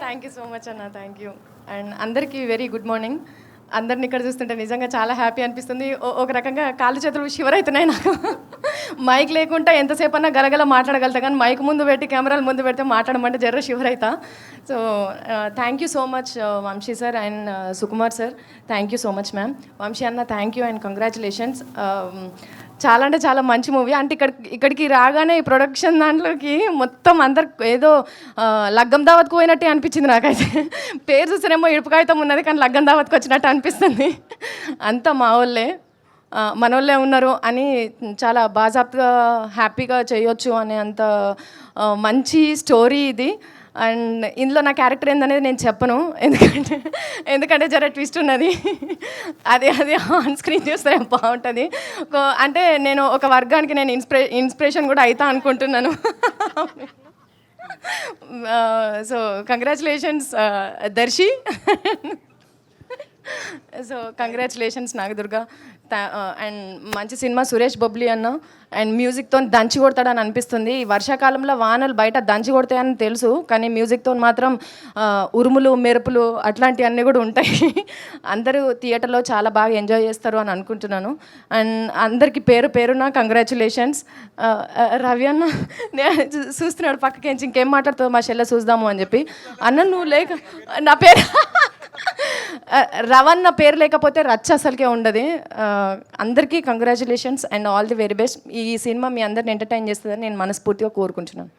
Thank you so much అన్న, thank you. And అందరికీ very good morning. అందరిని ఇక్కడ చూస్తుంటే నిజంగా చాలా హ్యాపీ అనిపిస్తుంది. ఒక రకంగా కాళ్ళు చేతులు షివర్ అవుతున్నాయి నాకు. మైక్ లేకుండా ఎంతసేపు అన్నా గలగల మాట్లాడగలుగుతా, కానీ మైక్ ముందు పెట్టి కెమెరాల ముందు పెడితే మాట్లాడమంటే జర్ర షివర్ అవుతా. So thank you so much Vamshi sir and Sukumar sir, thank you so much ma'am. Vamshi అన్న థ్యాంక్ యూ అండ్ కంగ్రాచులేషన్స్. చాలా అంటే చాలా మంచి మూవీ. అంటే ఇక్కడికి రాగానే ఈ ప్రొడక్షన్ దాంట్లోకి మొత్తం అందరికి ఏదో లగ్గం దావత్కు పోయినట్టే అనిపించింది నాకైతే. పేరు చూస్తేనేమో ఇడుపుకాయితం ఉన్నది, కానీ లగ్గం దావత్కి వచ్చినట్టు అనిపిస్తుంది. అంతా మా వాళ్ళే, మన వాళ్ళే ఉన్నారు అని చాలా బాజాప్గా హ్యాపీగా చేయొచ్చు అనే అంత మంచి స్టోరీ ఇది. అండ్ ఇందులో నా క్యారెక్టర్ ఏందనేది నేను చెప్పను, ఎందుకంటే జర ట్విస్ట్ ఉన్నది. అది ఆన్ స్క్రీన్ చూస్తే బాగుంటుంది. అంటే నేను ఒక వర్గానికి నేను ఇన్స్పిరేషన్ కూడా అవుతా అనుకుంటున్నాను. So congratulations Darshi. So congratulations Nagadurga. And మంచి సినిమా సురేష్ బొబ్లీ అన్న. అండ్ మ్యూజిక్తో దంచి కొడతాడని అనిపిస్తుంది. ఈ వర్షాకాలంలో వానలు బయట దంచి కొడతాయని తెలుసు, కానీ మ్యూజిక్తో మాత్రం ఉరుములు మెరుపులు అట్లాంటివన్నీ కూడా ఉంటాయి. అందరూ థియేటర్లో చాలా బాగా ఎంజాయ్ చేస్తారు అని అనుకుంటున్నాను. అండ్ అందరికీ పేరు పేరున కంగ్రాచులేషన్స్. రవి అన్న చూస్తున్నాడు పక్కకి, ఇంకేం మాట్లాడుతుందో మా చెల్లె చూద్దాము అని చెప్పి. అన్న నువ్వు లేక నా పేరు రవన్న పేరు లేకపోతే రచ్చ అసలుకే ఉండదు. అందరికీ congratulations and all the very best. ఈ సినిమా మీ అందరిని ఎంటర్టైన్ చేస్తుందని నేను మనస్ఫూర్తిగా కోరుకుంటున్నాను.